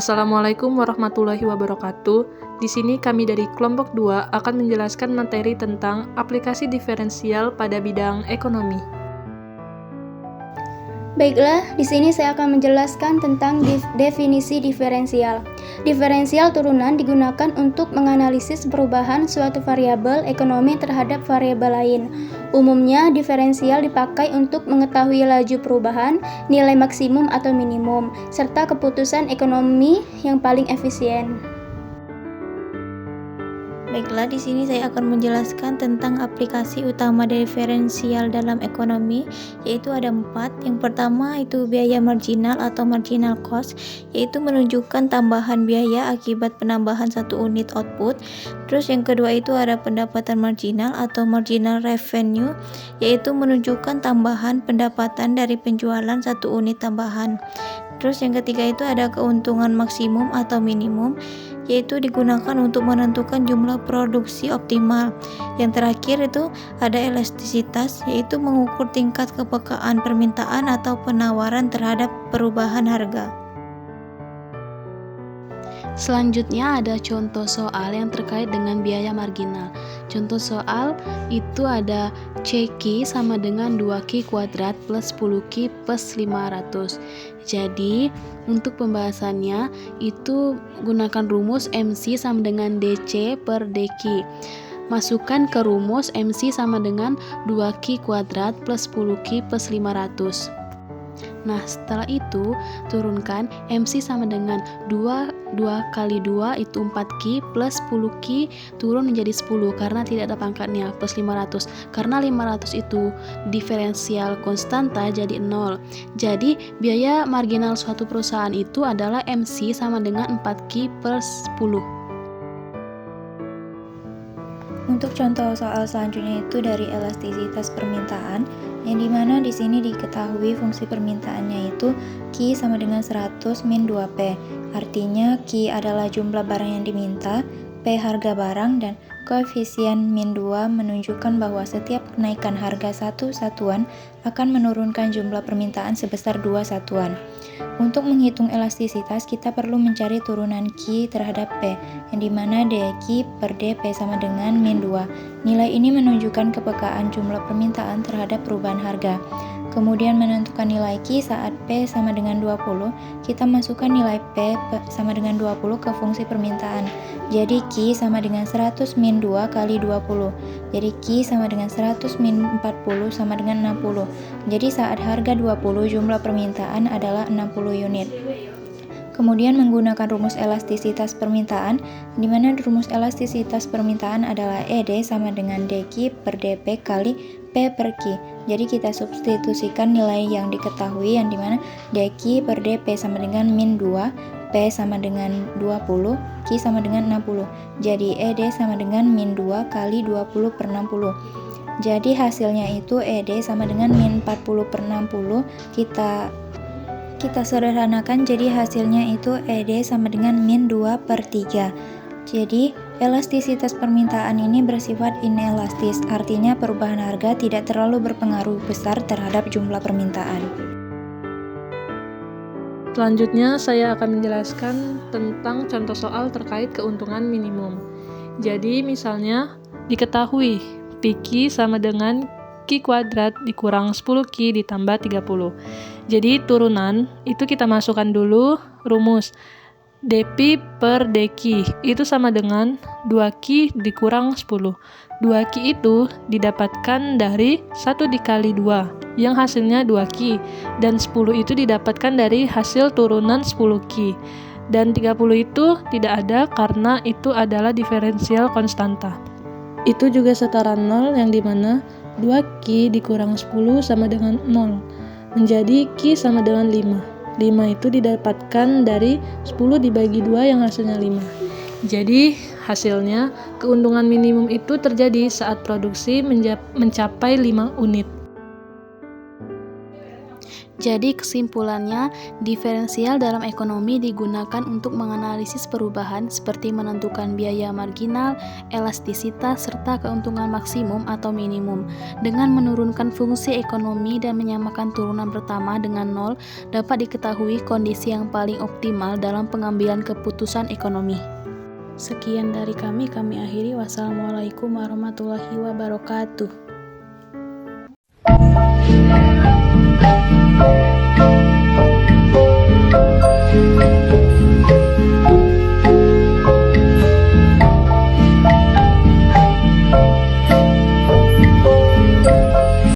Assalamualaikum warahmatullahi wabarakatuh. Di sini kami dari kelompok 2 akan menjelaskan materi tentang aplikasi diferensial pada bidang ekonomi. Baiklah, di sini saya akan menjelaskan tentang definisi diferensial. Diferensial turunan digunakan untuk menganalisis perubahan suatu variabel ekonomi terhadap variabel lain. Umumnya, diferensial dipakai untuk mengetahui laju perubahan, nilai maksimum atau minimum, serta keputusan ekonomi yang paling efisien. Baiklah, di sini saya akan menjelaskan tentang aplikasi utama diferensial dalam ekonomi, yaitu ada 4. Yang pertama itu biaya marginal atau marginal cost, yaitu menunjukkan tambahan biaya akibat penambahan satu unit output. Terus yang kedua itu ada pendapatan marginal atau marginal revenue, yaitu menunjukkan tambahan pendapatan dari penjualan satu unit tambahan. Terus yang ketiga itu ada keuntungan maksimum atau minimum, yaitu digunakan untuk menentukan jumlah produksi optimal. Yang terakhir itu ada elastisitas, yaitu mengukur tingkat kepekaan permintaan atau penawaran terhadap perubahan harga. Selanjutnya ada contoh soal yang terkait dengan biaya marginal. Contoh soal itu ada CQ sama dengan 2Q kuadrat plus 10Q plus 500. Jadi untuk pembahasannya itu gunakan rumus MC sama dengan DC per DQ. Masukkan ke rumus MC sama dengan 2Q kuadrat plus 10Q plus 500. Nah, setelah itu turunkan MC sama dengan 2 kali 2 itu 4Q plus 10Q turun menjadi 10 karena tidak ada pangkatnya plus 500. Karena 500 itu diferensial konstanta jadi 0. Jadi biaya marginal suatu perusahaan itu adalah MC sama dengan 4Q per 10. Untuk contoh soal selanjutnya itu dari elastisitas permintaan, yang dimana di sini diketahui fungsi permintaannya itu Q sama dengan 100 min 2P. Artinya Q adalah jumlah barang yang diminta, P harga barang, dan koefisien min 2 menunjukkan bahwa setiap kenaikan harga satu satuan akan menurunkan jumlah permintaan sebesar 2 satuan. Untuk menghitung elastisitas, kita perlu mencari turunan Q terhadap P, yang dimana dQ per dP sama dengan min 2. Nilai ini menunjukkan kepekaan jumlah permintaan terhadap perubahan harga. Kemudian menentukan nilai Q saat P sama dengan 20, kita masukkan nilai P sama dengan 20 ke fungsi permintaan. Jadi Q sama dengan 100 min 2 kali 20. Jadi Q sama dengan 100 min 40 sama dengan 60. Jadi saat harga 20, jumlah permintaan adalah 60 unit. Kemudian menggunakan rumus elastisitas permintaan, di mana rumus elastisitas permintaan adalah ED sama dengan DQ per DP kali P per Q. Jadi kita substitusikan nilai yang diketahui, yang dimana DQ per DP sama dengan min 2, P sama dengan 20, Q sama dengan 60. Jadi ED sama dengan min 2 kali 20 per 60. Jadi hasilnya itu ED sama dengan min 40 per 60. Kita sederhanakan, jadi hasilnya itu ED sama dengan min 2 per 3. Jadi elastisitas permintaan ini bersifat inelastis, artinya perubahan harga tidak terlalu berpengaruh besar terhadap jumlah permintaan. Selanjutnya saya akan menjelaskan tentang contoh soal terkait keuntungan minimum. Jadi misalnya diketahui PQ sama dengan Q kuadrat dikurang 10Q ditambah 30. Jadi turunan itu kita masukkan dulu rumus dP per dQ itu sama dengan 2Q dikurang 10. 2Q itu didapatkan dari 1 dikali 2 yang hasilnya 2Q, dan 10 itu didapatkan dari hasil turunan 10Q, dan 30 itu tidak ada karena itu adalah diferensial konstanta. Itu juga setara 0, yang dimana 2Q dikurang 10 sama dengan 0, menjadi Q sama dengan 5. 5 itu didapatkan dari 10 dibagi 2 yang hasilnya 5. Jadi hasilnya keuntungan minimum itu terjadi saat produksi mencapai 5 unit. Jadi kesimpulannya, diferensial dalam ekonomi digunakan untuk menganalisis perubahan seperti menentukan biaya marginal, elastisitas, serta keuntungan maksimum atau minimum. Dengan menurunkan fungsi ekonomi dan menyamakan turunan pertama dengan nol, dapat diketahui kondisi yang paling optimal dalam pengambilan keputusan ekonomi. Sekian dari kami akhiri. Wassalamualaikum warahmatullahi wabarakatuh.